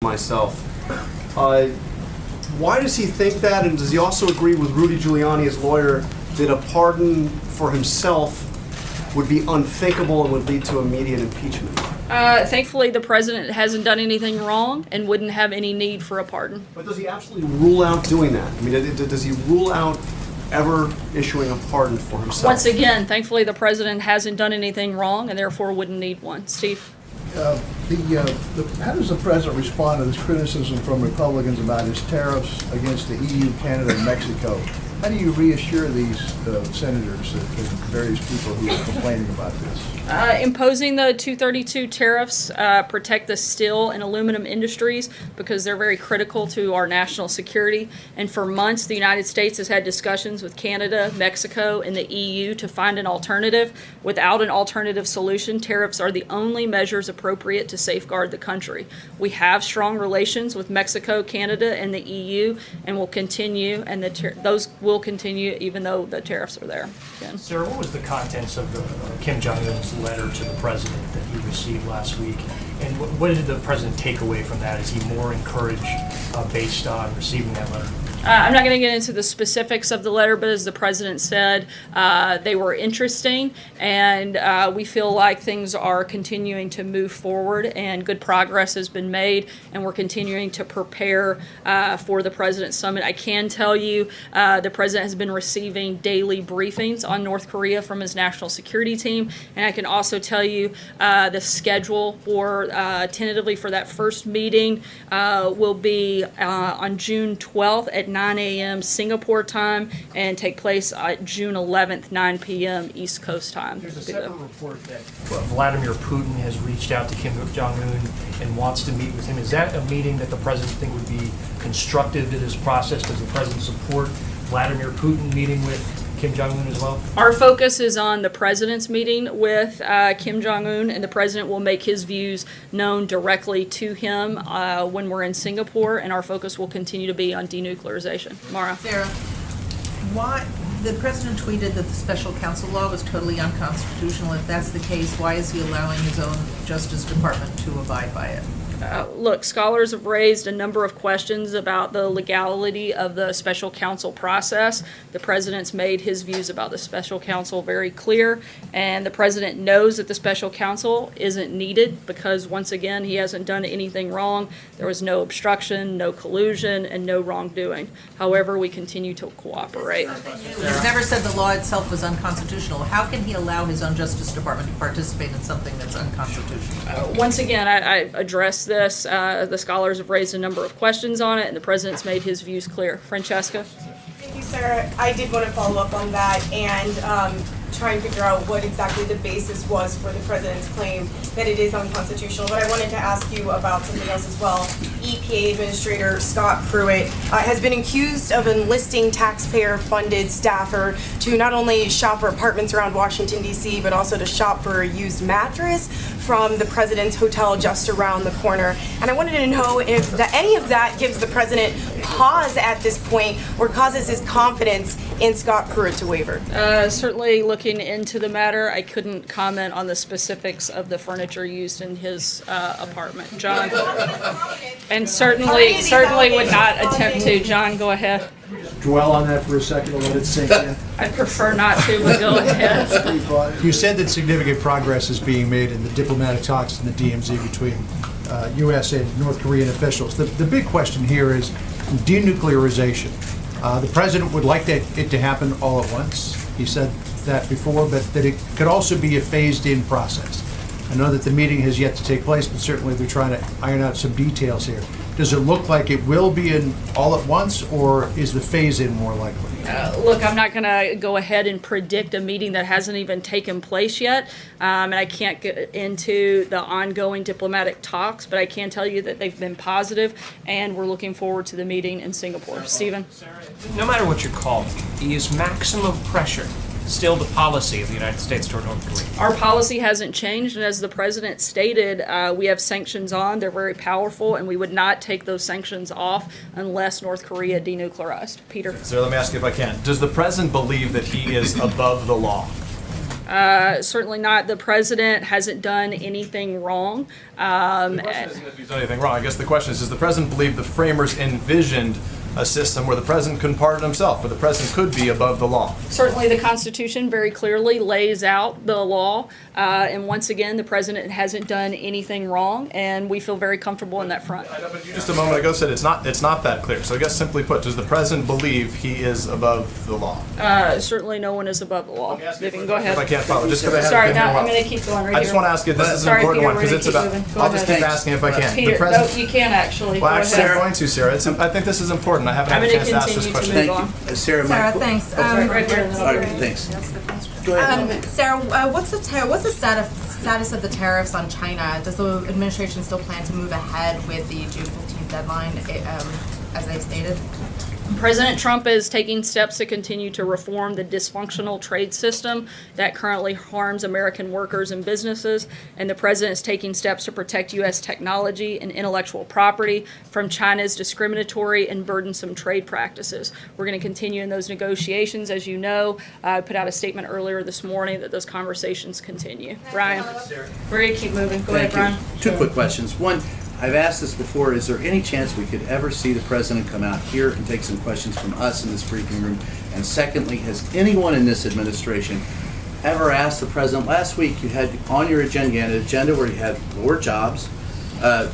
myself. Why does he think that, and does he also agree with Rudy Giuliani, his lawyer, that a pardon for himself would be unthinkable and would lead to immediate impeachment? Thankfully, the president hasn't done anything wrong and wouldn't have any need for a pardon. But does he absolutely rule out doing that? I mean, does he rule out ever issuing a pardon for himself? Once again, thankfully, the president hasn't done anything wrong and therefore wouldn't need one. Steve? How does the president respond to this criticism from Republicans about his tariffs against the EU, Canada, and Mexico? How do you reassure these senators and various people who are complaining about this? Imposing the 232 tariffs protect the steel and aluminum industries because they're very critical to our national security. And for months, the United States has had discussions with Canada, Mexico, and the EU to find an alternative. Without an alternative solution, tariffs are the only measures appropriate to safeguard the country. We have strong relations with Mexico, Canada, and the EU, and will continue, and those will continue even though the tariffs are there. Ken? Sarah, what was the contents of Kim Jong-un's letter to the president that he received last week? And what did the president take away from that? Is he more encouraged based on receiving that letter? I'm not going to get into the specifics of the letter, but as the president said, they were interesting, and we feel like things are continuing to move forward, and good progress has been made, and we're continuing to prepare for the President's Summit. I can tell you the president has been receiving daily briefings on North Korea from his national security team, and I can also tell you the schedule for tentatively for that first meeting will be on June 12th at 9 a.m. Singapore time and take place June 11th, 9 p.m. East Coast time. There's a separate report that Vladimir Putin has reached out to Kim Jong-un and wants to meet with him. Is that a meeting that the president think would be constructive to this process? Does the president support Vladimir Putin meeting with Kim Jong-un as well? Our focus is on the president's meeting with Kim Jong-un, and the president will make his views known directly to him when we're in Singapore, and our focus will continue to be on denuclearization. Mara? Sarah, why the president tweeted that the special counsel law was totally unconstitutional. If that's the case, why is he allowing his own Justice Department to abide by it? Look, scholars have raised a number of questions about the legality of the special counsel process. The president's made his views about the special counsel very clear, and the president knows that the special counsel isn't needed because, once again, he hasn't done anything wrong. There was no obstruction, no collusion, and no wrongdoing. However, we continue to cooperate. He's never said the law itself was unconstitutional. How can he allow his own Justice Department to participate in something that's unconstitutional? Once again, I addressed this. The scholars have raised a number of questions on it, and the president's made his views clear. Francesca? Thank you, Sarah. I did want to follow up on that and try and figure out what exactly the basis was for the president's claim that it is unconstitutional. But I wanted to ask you about something else as well. EPA Administrator Scott Pruitt has been accused of enlisting taxpayer-funded staffer to not only shop for apartments around Washington, D.C., but also to shop for a used mattress from the president's hotel just around the corner. And I wanted to know if any of that gives the president pause at this point or causes his confidence in Scott Pruitt to waver. Certainly looking into the matter, I couldn't comment on the specifics of the furniture used in his apartment. John? And certainly would not attempt to. John, go ahead. Dwell on that for a second and let it sink in. I prefer not to, but go ahead. You said that significant progress is being made in the diplomatic talks in the DMZ between U.S. and North Korean officials. The big question here is denuclearization. The president would like it to happen all at once. He said that before, but that it could also be a phased-in process. I know that the meeting has yet to take place, but certainly they're trying to iron out some details here. Does it look like it will be in all at once, or is the phase-in more likely? Look, I'm not going to go ahead and predict a meeting that hasn't even taken place yet, and I can't get into the ongoing diplomatic talks, but I can tell you that they've been positive, and we're looking forward to the meeting in Singapore. Stephen? No matter what you call it, is maximum pressure still the policy of the United States toward North Korea? Our policy hasn't changed, and as the president stated, we have sanctions on. They're very powerful, and we would not take those sanctions off unless North Korea denuclearized. Peter? So let me ask you if I can. Does the president believe that he is above the law? Certainly not. The president hasn't done anything wrong. The question isn't if he's done anything wrong. I guess the question is, does the president believe the framers envisioned a system where the president couldn't pardon himself, where the president could be above the law? Certainly, the Constitution very clearly lays out the law, and once again, the president hasn't done anything wrong, and we feel very comfortable in that front. I know, but you just a moment ago said it's not that clear. So I guess simply put, does the president believe he is above the law? Certainly, no one is above the law. Let me ask you a Vivian, question go ahead. If I can't follow, just because I Sorry, haven't no, been here I'm a going while. to keep going right I just here. want to ask you, this is an Sorry, important Peter, one we're because gonna it's keep about. moving. Go I'll just keep ahead. asking if I can. Peter, The president. no, you can actually. Well, Go actually, I'm ahead. going to, Sarah. I think this is important. I haven't I'm had a going chance to to ask this continue to question. move on. Sarah, Sarah, thanks. Right here in the All middle. right, thanks. Go ahead. Sarah, what's the status of the tariffs on China? Does the administration still plan to move ahead with the June 15th deadline, as they stated? President Trump is taking steps to continue to reform the dysfunctional trade system that currently harms American workers and businesses, and the president is taking steps to protect U.S. technology and intellectual property from China's discriminatory and burdensome trade practices. We're going to continue in those negotiations. As you know, I put out a statement earlier this morning that those conversations continue. Brian, we're going to keep moving. Go ahead, Thank Brian. you. Two quick questions. One, I've asked this before, is there any chance we could ever see the president come out here and take some questions from us in this briefing room? And secondly, has anyone in this administration ever asked the president, last week you had on your agenda, an agenda where you had lower jobs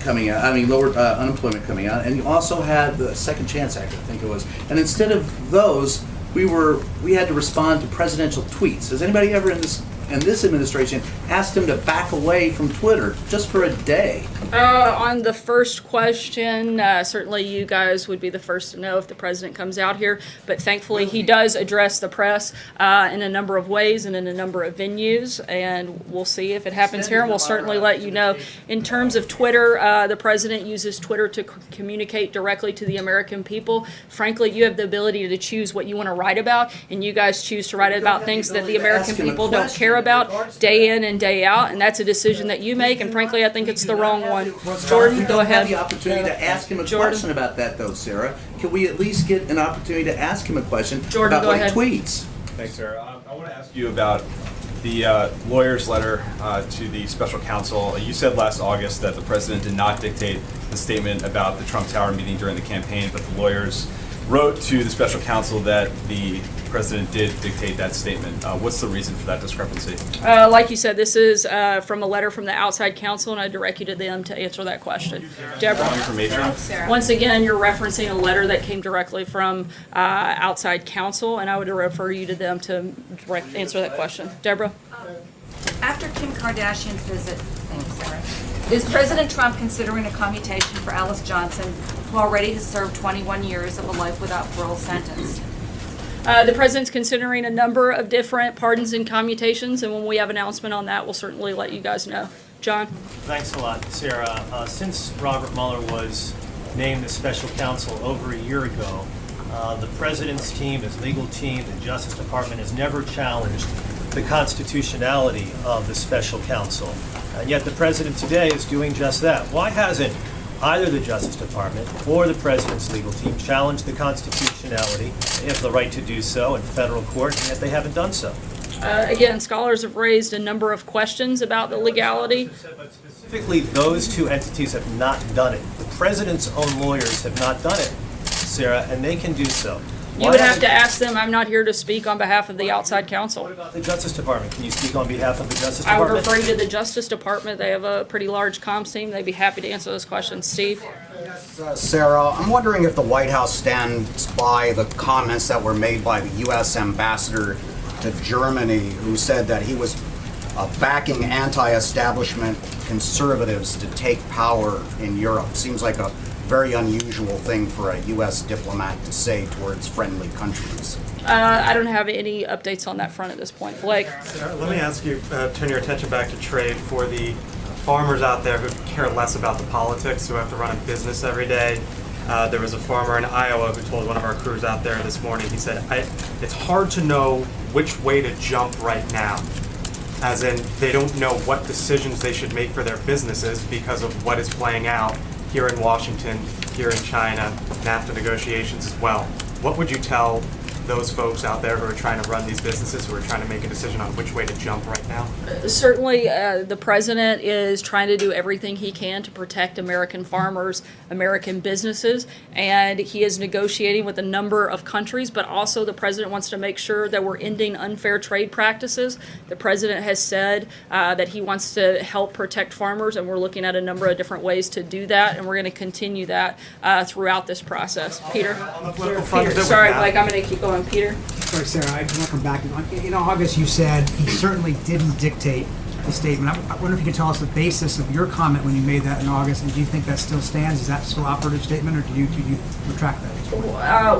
coming out, lower unemployment coming out, and you also had the Second Chance Act, I think it was. And instead of those, we had to respond to presidential tweets. Has anybody ever in this administration asked him to back away from Twitter just for a day? On the first question, certainly you guys would be the first to know if the president comes out here, but thankfully he does address the press in a number of ways and in a number of venues, and we'll see if it happens here, and we'll certainly let you know. In terms of Twitter, the president uses Twitter to communicate directly to the American people. Frankly, you have the ability to choose what you want to write about, and you guys choose to write about things that the American people don't care about day in and day out, and that's a decision that you make, and frankly, I think it's the wrong one. Jordan, go ahead. We don't have the opportunity to ask him a question about that, though, Sarah. Can we at least get an opportunity to ask him a question Jordan, about go what ahead. he tweets? Thanks, Sarah. I want to ask you about the lawyer's letter to the special counsel. You said last August that the president did not dictate the statement about the Trump Tower meeting during the campaign, but the lawyers wrote to the special counsel that the president did dictate that statement. What's the reason for that discrepancy? Like you said, this is from a letter from the outside counsel, and I direct you to them to answer that question. Deborah. Information? Once again, you're referencing a letter that came directly from outside counsel, and I would refer you to them to answer that question. Deborah? After Kim Kardashian's visit, thanks, Sarah, is President Trump considering a commutation for Alice Johnson, who already has served 21 years of a life without parole sentence? The president's considering a number of different pardons and commutations, and when we have an announcement on that, we'll certainly let you guys know. John? Thanks a lot, Sarah. Since Robert Mueller was named the special counsel over a year ago, the president's team, his legal team, the Justice Department has never challenged the constitutionality of the special counsel. And yet the president today is doing just that. Why hasn't either the Justice Department or the president's legal team challenged the constitutionality? They have the right to do so in federal court, and yet they haven't done so. Again, scholars have raised a number of questions about the legality. But specifically, those two entities have not done it. The president's own lawyers have not done it, Sarah, and they can do so. You would have to ask them. I'm not here to speak on behalf of the outside counsel. What about the Justice Department? Can you speak on behalf of the Justice I would Department? refer you to the Justice Department. They have a pretty large comms team. They'd be happy to answer those questions. Steve? Sarah, I'm wondering if the White House stands by the comments that were made by the U.S. ambassador to Germany, who said that he was backing anti-establishment conservatives to take power in Europe. Seems like a very unusual thing for a U.S. diplomat to say towards friendly countries. I don't have any updates on that front at this point. Blake? Let me ask you, turn your attention back to trade for the farmers out there who care less about the politics, who have to run a business every day. There was a farmer in Iowa who told one of our crews out there this morning, he said, it's hard to know which way to jump right now. As in, they don't know what decisions they should make for their businesses because of what is playing out here in Washington, here in China, NAFTA negotiations as well. What would you tell those folks out there who are trying to run these businesses, who are trying to make a decision on which way to jump right now? Certainly, the president is trying to do everything he can to protect American farmers, American businesses, and he is negotiating with a number of countries, but also the president wants to make sure that we're ending unfair trade practices. The president has said that he wants to help protect farmers, and we're looking at a number of different ways to do that, and we're going to continue that throughout this process. Peter? Sorry, Mike, I'm going to keep going. Peter? Sorry, Sarah, I just want to come back. In August, you said he certainly didn't dictate the statement. I wonder if you could tell us the basis of your comment when you made that in August, and do you think that still stands? Is that still operative statement, or do you retract that?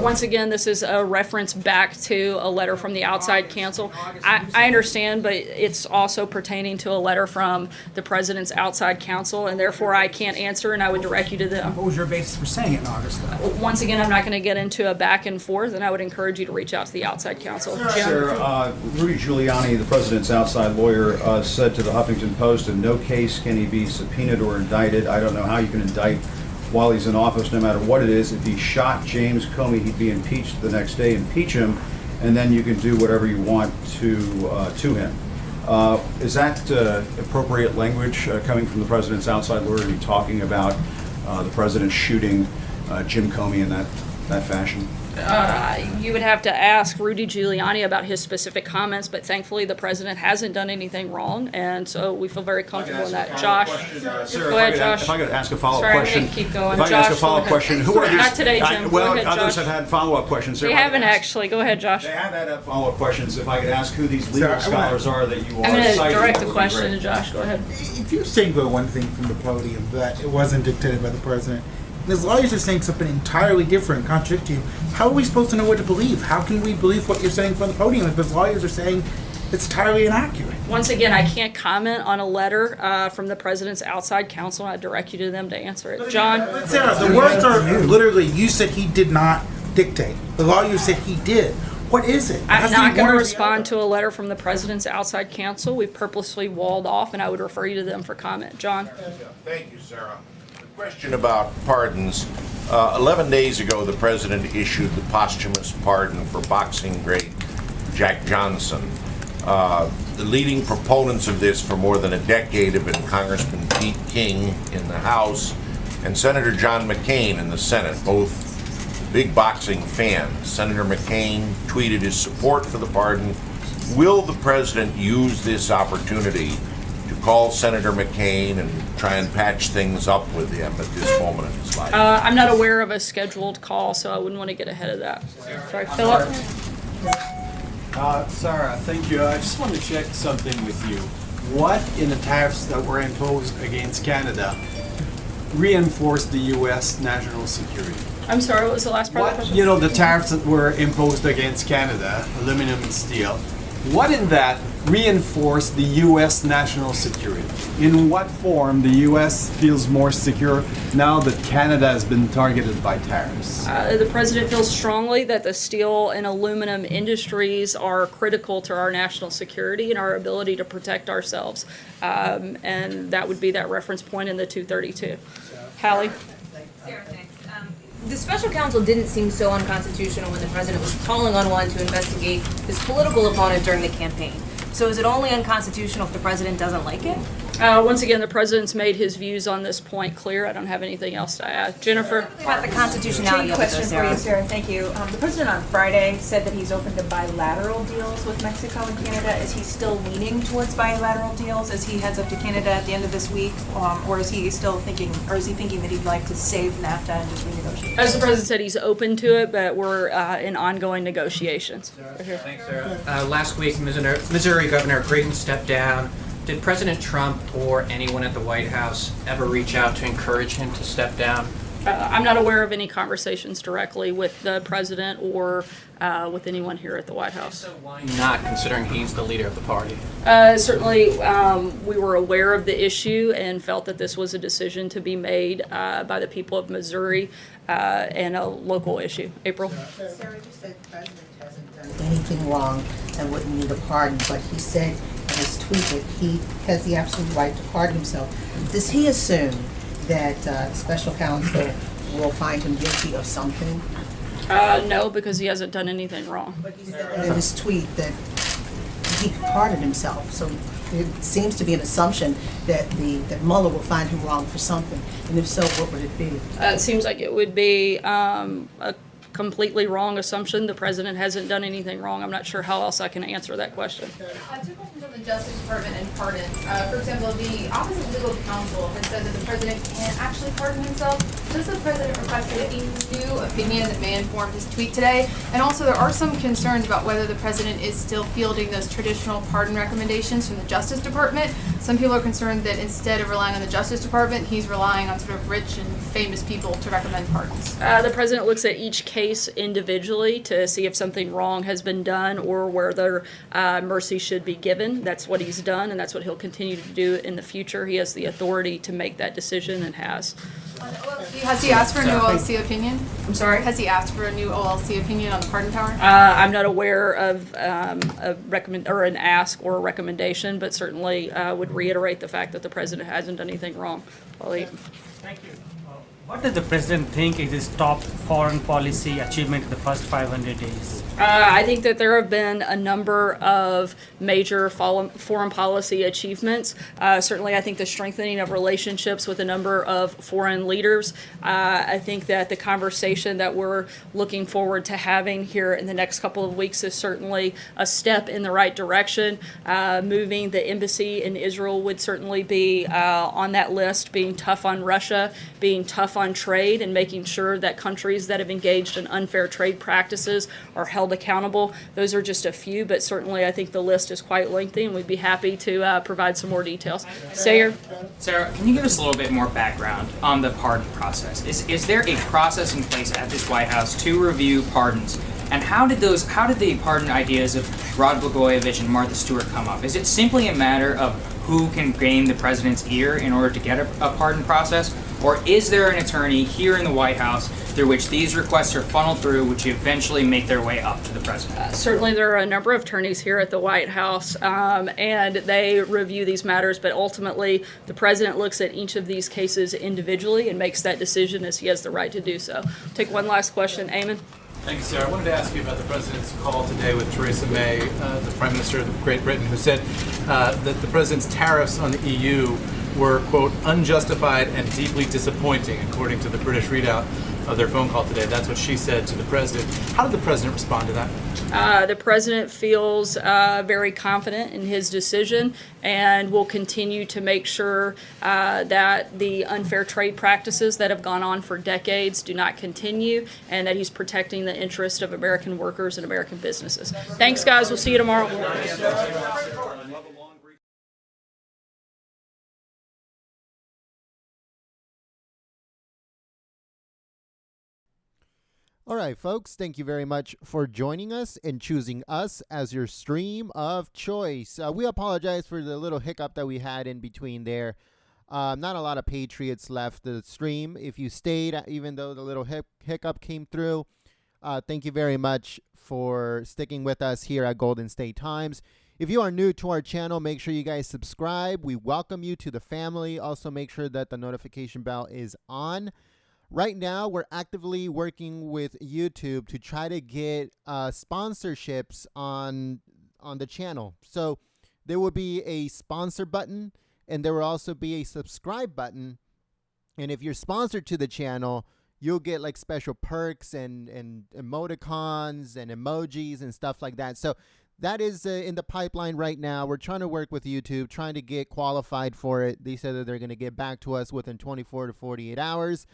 Once again, this is a reference back to a letter from the outside counsel. I understand, but it's also pertaining to a letter from the president's outside counsel, and therefore I can't answer, and I would direct you to them. What was your basis for saying it in August, then? Once again, I'm not going to get into a back and forth, and I would encourage you to reach out to the outside counsel. Jim? Sir, Rudy Giuliani, the president's outside lawyer, said to the Huffington Post, in no case can he be subpoenaed or indicted. I don't know how you can indict while he's in office, no matter what it is. If he shot James Comey, he'd be impeached the next day. Impeach him, and then you can do whatever you want to him. Is that appropriate language coming from the president's outside lawyer to be talking about the president shooting Jim Comey in that fashion? You would have to ask Rudy Giuliani about his specific comments, but thankfully the president hasn't done anything wrong, and so we feel very comfortable in that. Josh? Go ahead, Josh. If I could ask a follow-up Sorry, question. I'm gonna keep going. If I could Josh, ask a follow-up go question. ahead. Who are these? Not today, Jim. Well, Go ahead, others Josh. have had follow-up questions. They haven't actually. Go ahead, Josh. They have had follow-up questions. If I could ask who these legal scholars are that you are I'm going to citing, direct that the would be question great. to Josh. Go ahead. If you're saying the one thing from the podium, that it wasn't dictated by the president, and his lawyers are saying something entirely different, contradicting, how are we supposed to know what to believe? How can we believe what you're saying from the podium if his lawyers are saying it's entirely inaccurate? Once again, I can't comment on a letter from the president's outside counsel. I direct you to them to answer it. John? Sarah, the words are literally, you said he did not dictate. The lawyers said he did. What is it? I'm not going to respond to a letter from the president's outside counsel. We've purposely walled off, and I would refer you to them for comment. John? Thank you, Sarah. Question about pardons. 11 days ago, the president issued the posthumous pardon for boxing great Jack Johnson. The leading proponents of this for more than a decade have been Congressman Pete King in the House and Senator John McCain in the Senate, both big boxing fans. Senator McCain tweeted his support for the pardon. Will the president use this opportunity to call Senator McCain and try and patch things up with him at this moment in his life? I'm not aware of a scheduled call, so I wouldn't want to get ahead of that. Sorry, Philip? Sarah, thank you. I just want to check something with you. What in the tariffs that were imposed against Canada reinforced the U.S. national security? I'm sorry, what was the last part of the question? You know, the tariffs that were imposed against Canada, aluminum and steel, what in that reinforced the U.S. national security? In what form the U.S. feels more secure now that Canada has been targeted by tariffs? The president feels strongly that the steel and aluminum industries are critical to our national security and our ability to protect ourselves. And that would be that reference point in the 232. Hallie? Sarah, thanks. The special counsel didn't seem so unconstitutional when the president was calling on one to investigate his political opponent during the campaign. So is it only unconstitutional if the president doesn't like it? Once again, the president's made his views on this point clear. I don't have anything else to add. Jennifer? About the constitutionality of it, Question for you, Sarah. Sarah. Thank you. The president on Friday said that he's open to bilateral deals with Mexico and Canada. Is he still leaning towards bilateral deals as he heads up to Canada at the end of this week, or is he still thinking, or is he thinking that he'd like to save NAFTA and just renegotiate? As the president said, he's open to it, but we're in ongoing negotiations. Thanks, Sarah. Last week, Missouri Governor Creighton stepped down. Did President Trump or anyone at the White House ever reach out to encourage him to step down? I'm not aware of any conversations directly with the president or with anyone here at the White House. So why not, considering he's the leader of the party? Certainly, we were aware of the issue and felt that this was a decision to be made by the people of Missouri and a local issue. April? Sarah just said the president hasn't done anything wrong and wouldn't need a pardon, but he said in his tweet that he has the absolute right to pardon himself. Does he assume that special counsel will find him guilty of something? No, because he hasn't done anything wrong. And in his tweet that he pardoned himself, so it seems to be an assumption that that Mueller will find him wrong for something, and if so, what would it be? It seems like it would be a completely wrong assumption. The president hasn't done anything wrong. I'm not sure how else I can answer that question. Two questions on the Justice Department and pardons. For example, the Office of Legal Counsel has said that the president can't actually pardon himself. Does the president requested a new opinion that may inform his tweet today? And also, there are some concerns about whether the president is still fielding those traditional pardon recommendations from the Justice Department. Some people are concerned that instead of relying on the Justice Department, he's relying on sort of rich and famous people to recommend pardons. The president looks at each case individually to see if something wrong has been done or whether mercy should be given. That's what he's done, and that's what he'll continue to do in the future. He has the authority to make that decision and has. Has he asked for a new OLC opinion? I'm sorry? Has he asked for a new OLC opinion on the pardon power? I'm not aware of a recommend or an ask or a recommendation, but certainly would reiterate the fact that the president hasn't done anything wrong. Thank you. What does the president think is his top foreign policy achievement in the first 500 days? I think that there have been a number of major foreign policy achievements. Certainly, I think the strengthening of relationships with a number of foreign leaders. I think that the conversation that we're looking forward to having here in the next couple of weeks is certainly a step in the right direction. Moving the embassy in Israel would certainly be on that list, being tough on Russia, being tough on trade, and making sure that countries that have engaged in unfair trade practices are held accountable. Those are just a few, but certainly I think the list is quite lengthy, and we'd be happy to provide some more details. Sarah, can you give us a little bit more background on the pardon process? Is there a process in place at this White House to review pardons? And how did the pardon ideas of Rod Blagojevich and Martha Stewart come up? Is it simply a matter of who can gain the president's ear in order to get a pardon process? Or is there an attorney here in the White House through which these requests are funneled through, which eventually make their way up to the president? Certainly there are a number of attorneys here at the White House, and they review these matters, but ultimately the president looks at each of these cases individually and makes that decision as he has the right to do so. Take one last question. Eamon? Thank you, Sarah. I wanted to ask you about the president's call today with Theresa May, the Prime Minister of Great Britain, who said that the president's tariffs on the EU were, quote, unjustified and deeply disappointing, according to the British readout of their phone call today. That's what she said to the president. How did the president respond to that? The president feels very confident in his decision and will continue to make sure that the unfair trade practices that have gone on for decades do not continue, and that he's protecting the interest of American workers and American businesses. Thanks, guys. We'll see you tomorrow. All right, folks, thank you very much for joining us and choosing us as your stream of choice. We apologize for the little hiccup that we had in between there. Not a lot of Patriots left the stream. If you stayed, even though the little hiccup came through, thank you very much for sticking with us here at Golden State Times. If you are new to our channel, make sure you guys subscribe. We welcome you to the family. Also, make sure that the notification bell is on. Right now, we're actively working with YouTube to try to get sponsorships on the channel. So there will be a sponsor button, and there will also be a subscribe button. And if you're sponsored to the channel, you'll get like special perks and emoticons and emojis and stuff like that. So that is in the pipeline right now. We're trying to work with YouTube, trying to get qualified for it. They said that they're going to get back to us within 24 to 48 hours.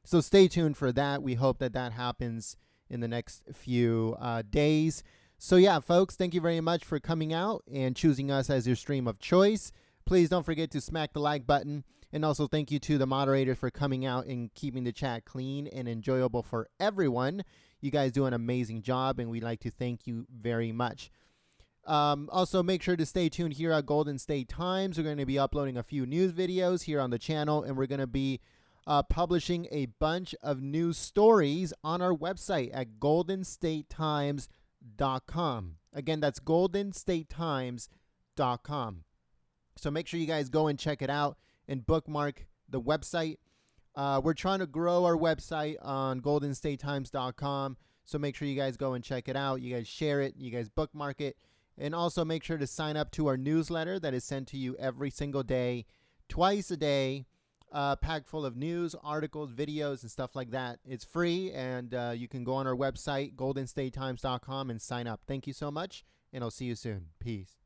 So stay tuned for that. We hope that that happens in the next few days. So yeah, folks, thank you very much for coming out and choosing us as your stream of choice. Please don't forget to smack the like button. And also thank you to the moderators for coming out and keeping the chat clean and enjoyable for everyone. You guys do an amazing job, and we'd like to thank you very much. Also, make sure to stay tuned here at Golden State Times. We're going to be uploading a few news videos here on the channel, and we're going to be publishing a bunch of news stories on our website at goldenstatetimes.com. Again, that's goldenstatetimes.com. So make sure you guys go and check it out and bookmark the website. We're trying to grow our website on goldenstatetimes.com. So make sure you guys go and check it out. You guys share it. You guys bookmark it. And also make sure to sign up to our newsletter that is sent to you every single day, twice a day, packed full of news, articles, videos, and stuff like that. It's free, and you can go on our website, goldenstatetimes.com, and sign up. Thank you so much, and I'll see you soon. Peace.